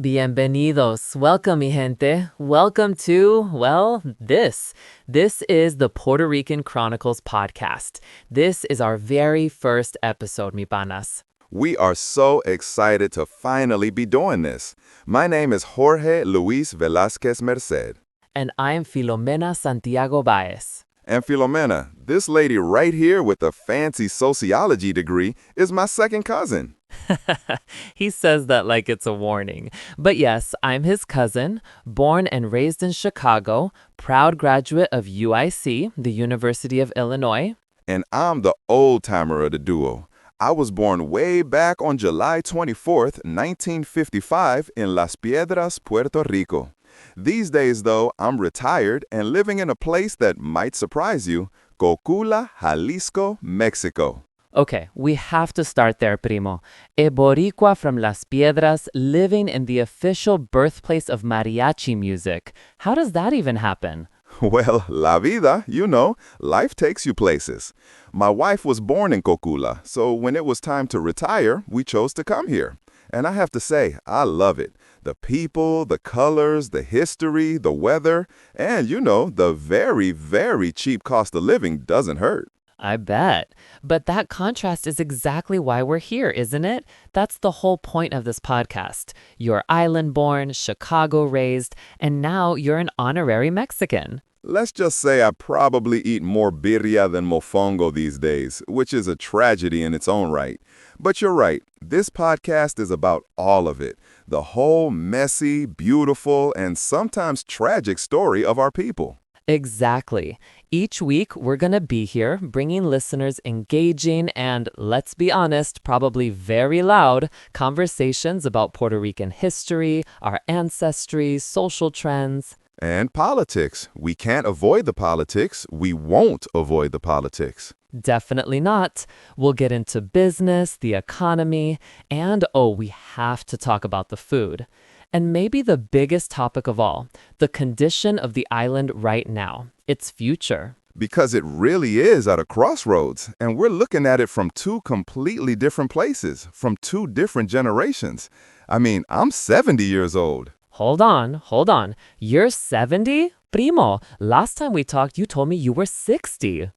Bienvenidos. Welcome, mi gente. Welcome to, well, this. This is the Puerto Rican Chronicles podcast. This is our very first episode, mi panas. We are so excited to finally be doing this. My name is Jorge Luis Velázquez Merced. And I'm Filomena Santiago Baez. And Filomena, this lady right here with a fancy sociology degree is my second cousin. He says that like it's a warning. But yes, I'm his cousin, born and raised in Chicago, proud graduate of UIC, the University of Illinois. And I'm the old-timer of the duo. I was born way back on July 24th, 1955 in Las Piedras, Puerto Rico. These days, though, I'm retired and living in a place that might surprise you, Cocula, Jalisco, Mexico. Okay, we have to start there, primo. A Boricua from Las Piedras living in the official birthplace of mariachi music. How does that even happen? Well, la vida, you know, life takes you places. My wife was born in Cocula, so when it was time to retire, we chose to come here. And I have to say, I love it. The people, the colors, the history, the weather, and, you know, the very, very cheap cost of living doesn't hurt. I bet. But that contrast is exactly why we're here, isn't it? That's the whole point of this podcast. You're island-born, Chicago-raised, and now you're an honorary Mexican. Let's just say I probably eat more birria than mofongo these days, which is a tragedy in its own right. But you're right, this podcast is about all of it. The whole messy, beautiful, and sometimes tragic story of our people. Exactly. Each week, we're going to be here bringing listeners engaging and, let's be honest, probably very loud conversations about Puerto Rican history, our ancestry, social trends. And politics. We can't avoid the politics. We won't avoid the politics. Definitely not. We'll get into business, the economy, and we have to talk about the food. And maybe the biggest topic of all, the condition of the island right now, its future. Because it really is at a crossroads, and we're looking at it from two completely different places, from two different generations. I mean, I'm 70 years old. Hold on. You're 70? Primo, last time we talked, you told me you were 60.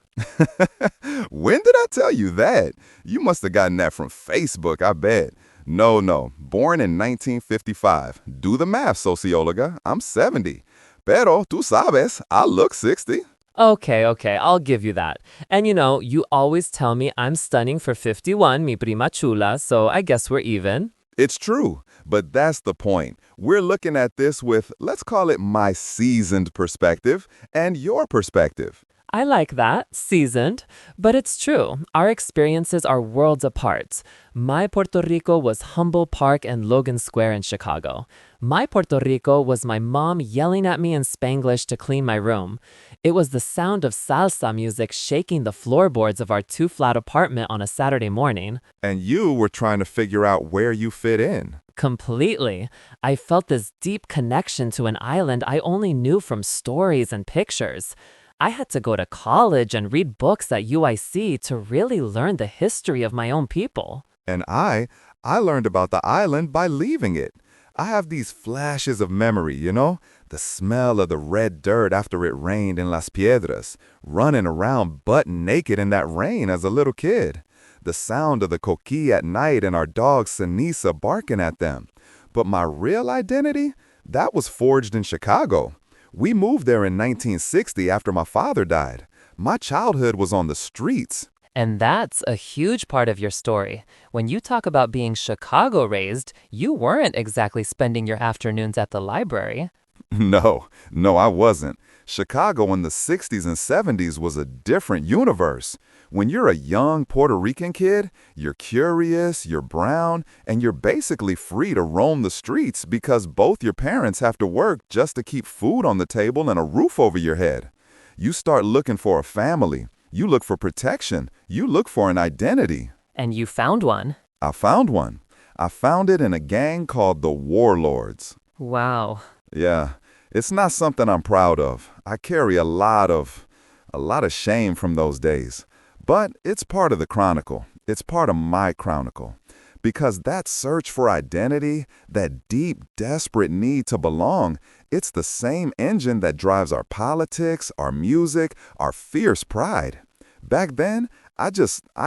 When did I tell you that? You must have gotten that from Facebook, I bet. No. Born in 1955. Do the math, socióloga. I'm 70. Pero, tú sabes, I look 60. Okay, I'll give you that. And you always tell me I'm stunning for 51, mi prima chula, so I guess we're even. It's true, but that's the point. We're looking at this with, let's call it my seasoned perspective and your perspective. I like that, seasoned, but it's true. Our experiences are worlds apart. My Puerto Rico was Humboldt Park and Logan Square in Chicago. My Puerto Rico was my mom yelling at me in Spanglish to clean my room. It was the sound of salsa music shaking the floorboards of our two-flat apartment on a Saturday morning. And you were trying to figure out where you fit in. Completely. I felt this deep connection to an island I only knew from stories and pictures. I had to go to college and read books at UIC to really learn the history of my own people. And I learned about the island by leaving it. I have these flashes of memory, you know? The smell of the red dirt after it rained in Las Piedras, running around butt naked in that rain as a little kid. The sound of the coquí at night and our dog Ceniza barking at them. But my real identity, that was forged in Chicago. We moved there in 1960 after my father died. My childhood was on the streets. And that's a huge part of your story. When you talk about being Chicago-raised, you weren't exactly spending your afternoons at the library. No, I wasn't. Chicago in the 60s and 70s was a different universe. When you're a young Puerto Rican kid, you're curious, you're brown, and you're basically free to roam the streets because both your parents have to work just to keep food on the table and a roof over your head. You start looking for a family. You look for protection. You look for an identity. And you found one. I found one. I found it in a gang called the Warlords. Wow. Yeah, it's not something I'm proud of. I carry a lot of shame from those days. But it's part of the chronicle. It's part of my chronicle. Because that search for identity, that deep, desperate need to belong, it's the same engine that drives our politics, our music, our fierce pride. Back then, I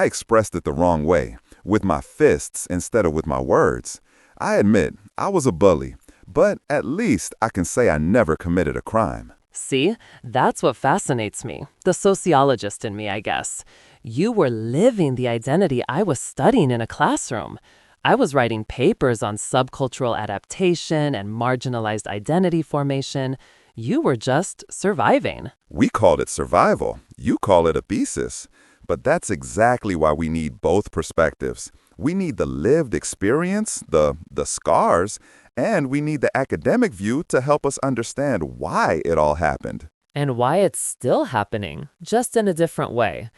expressed it the wrong way, with my fists instead of with my words. I admit, I was a bully, but at least I can say I never committed a crime. See, that's what fascinates me, the sociologist in me, I guess. You were living the identity I was studying in a classroom. I was writing papers on subcultural adaptation and marginalized identity formation. You were just surviving. We called it survival. You call it a thesis. But that's exactly why we need both perspectives. We need the lived experience, the scars, and we need the academic view to help us understand why it all happened. And why it's still happening, just in a different way.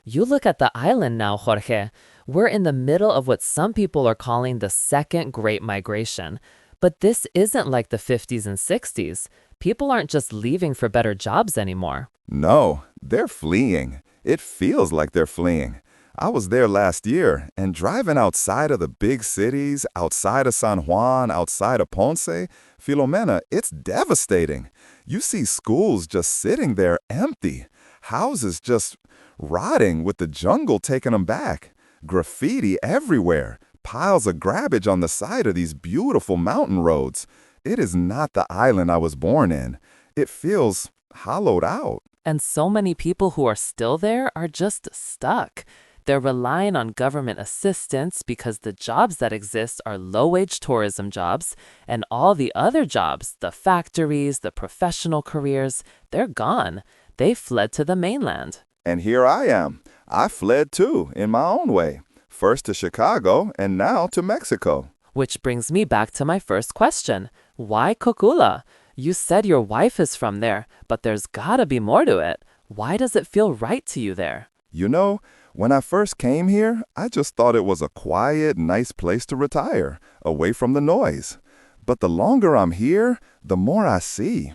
You look at the island now, Jorge. We're in the middle of what some people are calling the second Great Migration. But this isn't like the 50s and 60s. People aren't just leaving for better jobs anymore. No, they're fleeing. It feels like they're fleeing. I was there last year, and driving outside of the big cities, outside of San Juan, outside of Ponce, Filomena, it's devastating. You see schools just sitting there empty, houses just rotting with the jungle taking them back, graffiti everywhere, piles of garbage on the side of these beautiful mountain roads. It is not the island I was born in. It feels hollowed out. And so many people who are still there are just stuck. They're relying on government assistance because the jobs that exist are low-wage tourism jobs, and all the other jobs, the factories, the professional careers, they're gone. They fled to the mainland. And here I am. I fled too, in my own way. First to Chicago, and now to Mexico. Which brings me back to my first question. Why Cocula? You said your wife is from there, but there's gotta be more to it. Why does it feel right to you there? You know, when I first came here, I just thought it was a quiet, nice place to retire, away from the noise. But the longer I'm here, the more I see.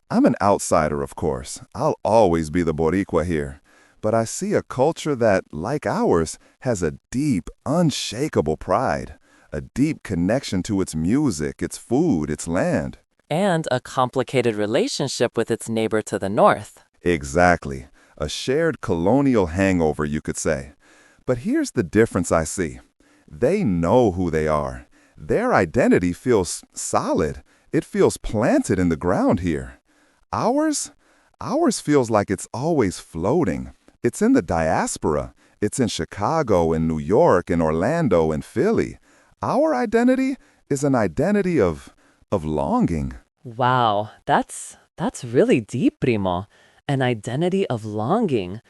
I'm an outsider, of course. I'll always be the Boricua here. But I see a culture that, like ours, has a deep, unshakable pride, a deep connection to its music, its food, its land. And a complicated relationship with its neighbor to the north. Exactly. A shared colonial hangover, you could say. But here's the difference I see. They know who they are. Their identity feels solid. It feels planted in the ground here. Ours feels like it's always floating. It's in the diaspora. It's in Chicago and New York and Orlando and Philly. Our identity is an identity of longing. Wow, that's really deep, Primo. An identity of longing.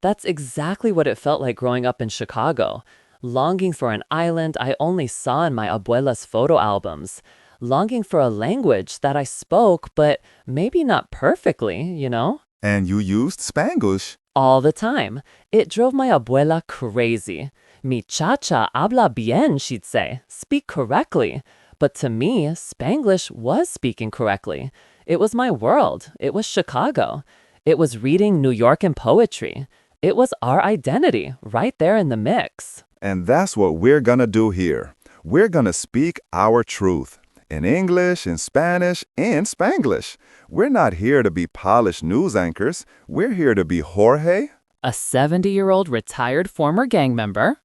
That's exactly what it felt like growing up in Chicago. Longing for an island I only saw in my abuela's photo albums. Longing for a language that I spoke, but maybe not perfectly, you know? And you used Spanglish. All the time. It drove my abuela crazy. Mi chacha habla bien, she'd say. Speak correctly. But to me, Spanglish was speaking correctly. It was my world. It was Chicago. It was reading New York poetry. It was our identity, right there in the mix. And that's what we're gonna do here. We're gonna speak our truth. In English, in Spanish, in Spanglish. We're not here to be polished news anchors. We're here to be Jorge. A 70-year-old retired former gang member.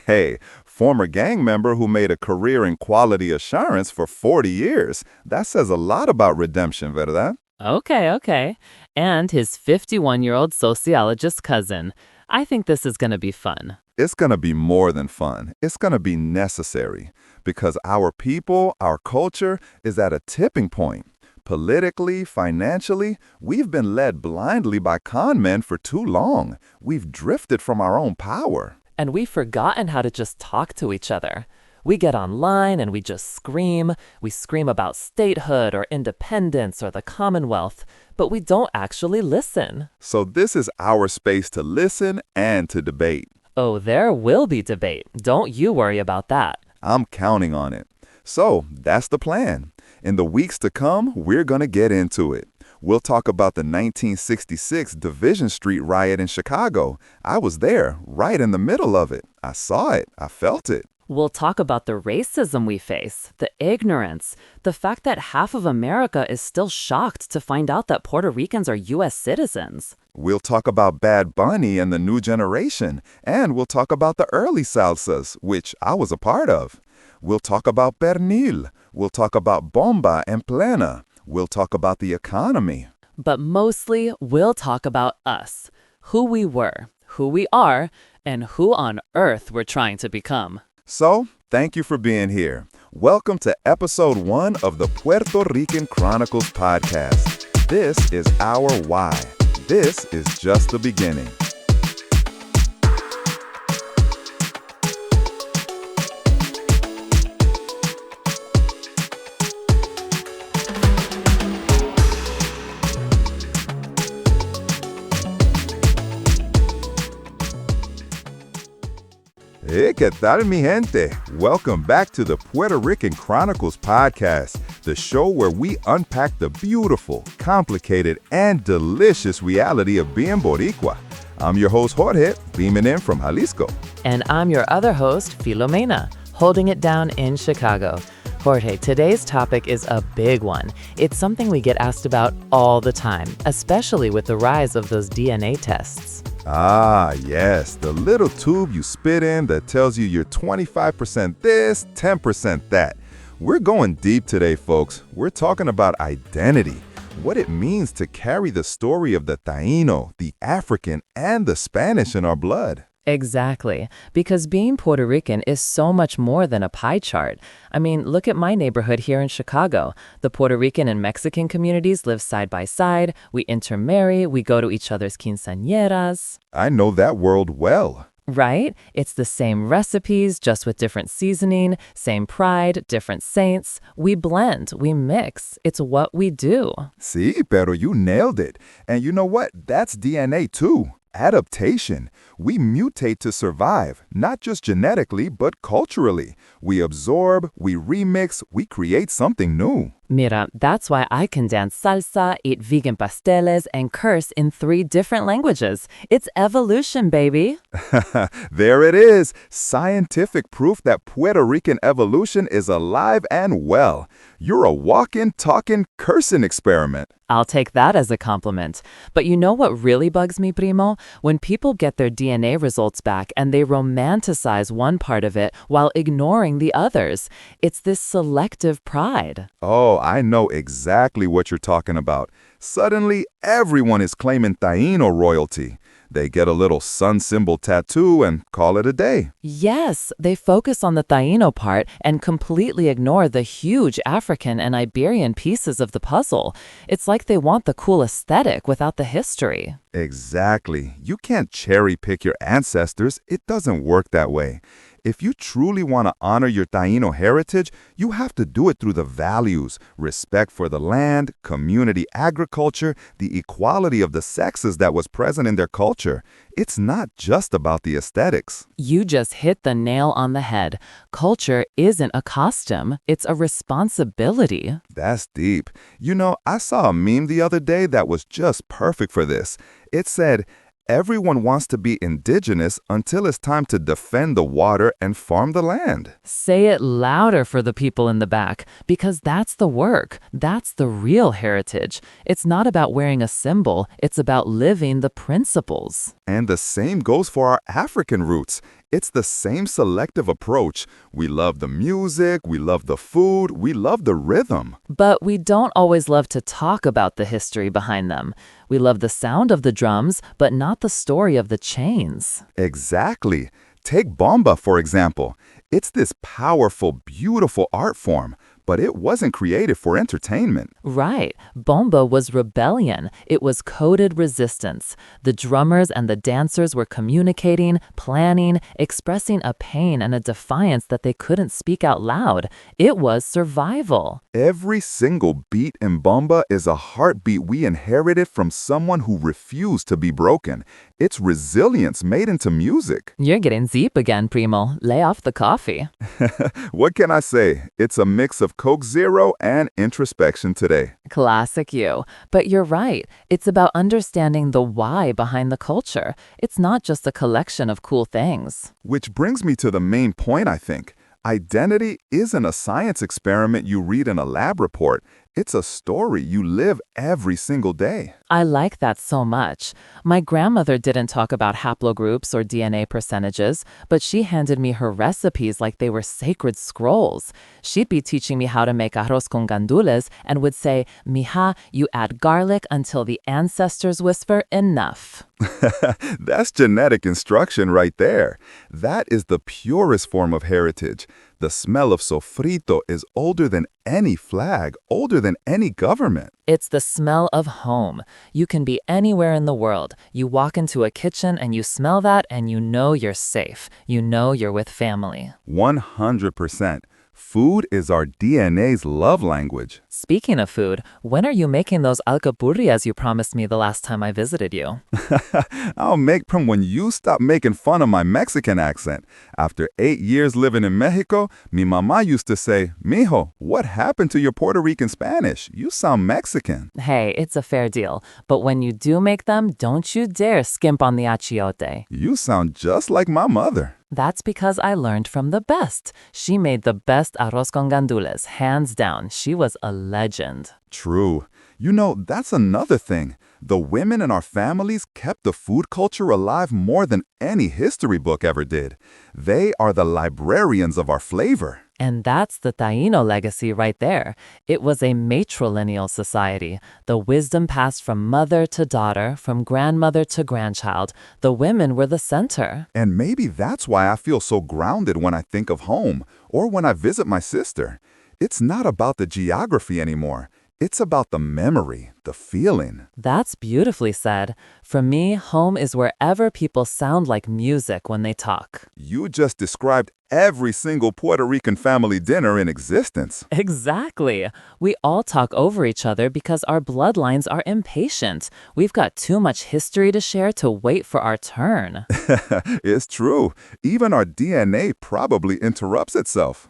Hey, former gang member who made a career in quality assurance for 40 years. That says a lot about redemption, ¿verdad? Okay. And his 51-year-old sociologist cousin. I think this is going to be fun. It's going to be more than fun. It's going to be necessary because our people, our culture is at a tipping point. Politically, financially, we've been led blindly by con men for too long. We've drifted from our own power. And we've forgotten how to just talk to each other. We get online and we just scream. We scream about statehood or independence or the Commonwealth, but we don't actually listen. So this is our space to listen and to debate. Oh, there will be debate. Don't you worry about that. I'm counting on it. So that's the plan. In the weeks to come, we're going to get into it. We'll talk about the 1966 Division Street riot in Chicago. I was there, right in the middle of it. I saw it. I felt it. We'll talk about the racism we face, the ignorance, the fact that half of America is still shocked to find out that Puerto Ricans are U.S. citizens. We'll talk about Bad Bunny and the new generation, and we'll talk about the early salsas, which I was a part of. We'll talk about pernil. We'll talk about bomba and plena. We'll talk about the economy. But mostly, we'll talk about us, who we were, who we are, and who on earth we're trying to become. So, thank you for being here. Welcome to episode 1 of the Puerto Rican Chronicles podcast. This is our why. This is just the beginning. Hey, ¿qué tal, mi gente? Welcome back to the Puerto Rican Chronicles podcast, the show where we unpack the beautiful, complicated, and delicious reality of being Boricua. I'm your host, Jorge, beaming in from Jalisco. And I'm your other host, Filomena, holding it down in Chicago. Jorge, today's topic is a big one. It's something we get asked about all the time, especially with the rise of those DNA tests. Ah, yes, the little tube you spit in that tells you you're 25% this, 10% that. We're going deep today, folks. We're talking about identity, what it means to carry the story of the Taíno, the African, and the Spanish in our blood. Exactly, because being Puerto Rican is so much more than a pie chart. I mean, look at my neighborhood here in Chicago. The Puerto Rican and Mexican communities live side by side. We intermarry. We go to each other's quinceañeras. I know that world well. Right? It's the same recipes, just with different seasoning, same pride, different saints. We blend, we mix. It's what we do. Sí, pero you nailed it. And you know what? That's DNA too. Adaptation. We mutate to survive, not just genetically, but culturally. We absorb, we remix, we create something new. Mira, that's why I can dance salsa, eat vegan pasteles, and curse in 3 different languages. It's evolution, baby. There it is. Scientific proof that Puerto Rican evolution is alive and well. You're a walking, talking, cursing experiment. I'll take that as a compliment. But you know what really bugs me, primo? When people get their DNA results back and they romanticize one part of it while ignoring the others. It's this selective pride. Oh, I know exactly what you're talking about. Suddenly, everyone is claiming Taíno royalty. They get a little sun symbol tattoo and call it a day. Yes, they focus on the Taíno part and completely ignore the huge African and Iberian pieces of the puzzle. It's like they want the cool aesthetic without the history. Exactly. You can't cherry pick your ancestors. It doesn't work that way. If you truly want to honor your Taíno heritage, you have to do it through the values, respect for the land, community agriculture, the equality of the sexes that was present in their culture. It's not just about the aesthetics. You just hit the nail on the head. Culture isn't a costume, it's a responsibility. That's deep. You know, I saw a meme the other day that was just perfect for this. It said, everyone wants to be indigenous until it's time to defend the water and farm the land. Say it louder for the people in the back, because that's the work. That's the real heritage. It's not about wearing a symbol, it's about living the principles. And the same goes for our African roots. It's the same selective approach. We love the music, we love the food, we love the rhythm. But we don't always love to talk about the history behind them. We love the sound of the drums, but not the story of the chains. Exactly. Take bomba, for example. It's this powerful, beautiful art form, but it wasn't created for entertainment. Right. Bomba was rebellion. It was coded resistance. The drummers and the dancers were communicating, planning, expressing a pain and a defiance that they couldn't speak out loud. It was survival. Every single beat in bomba is a heartbeat we inherited from someone who refused to be broken. It's resilience made into music. You're getting deep again, primo. Lay off the coffee. What can I say? It's a mix of Coke Zero and introspection today. Classic you. But you're right. It's about understanding the why behind the culture. It's not just a collection of cool things. Which brings me to the main point, I think. Identity isn't a science experiment you read in a lab report. It's a story you live every single day. I like that so much. My grandmother didn't talk about haplogroups or DNA percentages, but she handed me her recipes like they were sacred scrolls. She'd be teaching me how to make arroz con gandules and would say, "Mija, you add garlic until the ancestors whisper enough." That's genetic instruction right there. That is the purest form of heritage. The smell of sofrito is older than any flag, older than any government. It's the smell of home. You can be anywhere in the world. You walk into a kitchen and you smell that and you know you're safe. You know you're with family. 100%. Food is our DNA's love language. Speaking of food, when are you making those alcapurrias you promised me the last time I visited you? I'll make them when you stop making fun of my Mexican accent. After 8 years living in Mexico, mi mamá used to say, "Mijo, what happened to your Puerto Rican Spanish? You sound Mexican." Hey, it's a fair deal. But when you do make them, don't you dare skimp on the achiote. You sound just like my mother. That's because I learned from the best. She made the best arroz con gandules, hands down. She was a legend. True. You know, that's another thing. The women in our families kept the food culture alive more than any history book ever did. They are the librarians of our flavor. And that's the Taíno legacy right there. It was a matrilineal society. The wisdom passed from mother to daughter, from grandmother to grandchild. The women were the center. And maybe that's why I feel so grounded when I think of home or when I visit my sister. It's not about the geography anymore. It's about the memory, the feeling. That's beautifully said. For me, home is wherever people sound like music when they talk. You just described every single Puerto Rican family dinner in existence. Exactly. We all talk over each other because our bloodlines are impatient. We've got too much history to share to wait for our turn. It's true. Even our DNA probably interrupts itself.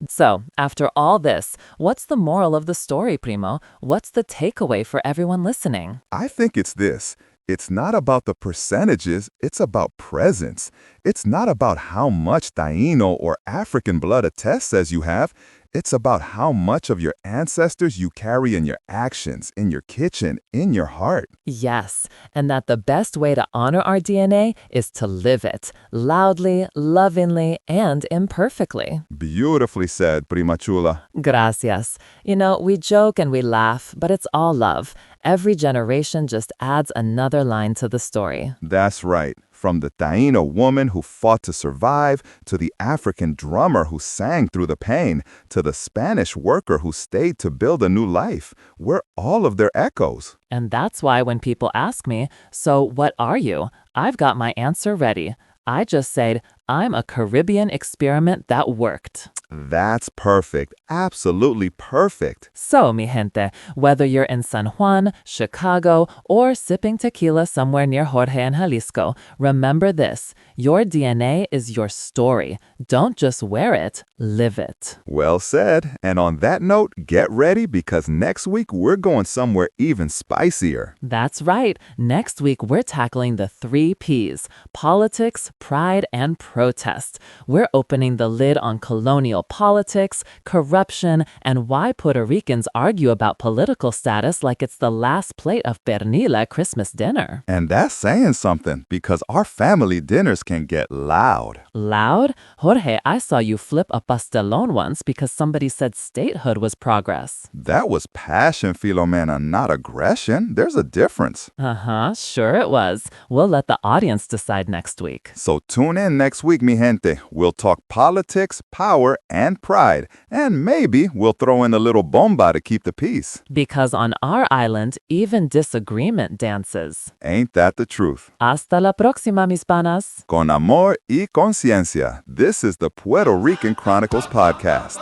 So, after all this, what's the moral of the story, Primo? What's the takeaway for everyone listening? I think it's this. It's not about the percentages, it's about presence. It's not about how much Taíno or African blood a test says you have. It's about how much of your ancestors you carry in your actions, in your kitchen, in your heart. Yes, and that the best way to honor our DNA is to live it, loudly, lovingly, and imperfectly. Beautifully said, Prima Chula. Gracias. You know, we joke and we laugh, but it's all love. Every generation just adds another line to the story. That's right. From the Taíno woman who fought to survive, to the African drummer who sang through the pain, to the Spanish worker who stayed to build a new life, we're all of their echoes. And that's why when people ask me, "So what are you?" I've got my answer ready. I just said, I'm a Caribbean experiment that worked. That's perfect. Absolutely perfect. So, mi gente, whether you're in San Juan, Chicago, or sipping tequila somewhere near Jorge and Jalisco, remember this. Your DNA is your story. Don't just wear it, live it. Well said. And on that note, get ready because next week we're going somewhere even spicier. That's right. Next week, we're tackling the 3 Ps: politics, pride, and protest. We're opening the lid on colonial politics, corruption, and why Puerto Ricans argue about political status like it's the last plate of pernil at Christmas dinner. And that's saying something because our family dinners can get loud. Loud? Jorge, I saw you flip a pastelón once because somebody said statehood was progress. That was passion, Filomena, not aggression. There's a difference. Sure it was. We'll let the audience decide next week. So tune in next week, mi gente. We'll talk politics, power, and pride. And maybe we'll throw in a little bomba to keep the peace. Because on our island, even disagreement dances. Ain't that the truth? Hasta la próxima, mis panas. Con amor y conciencia. This is the Puerto Rican Chronicles podcast.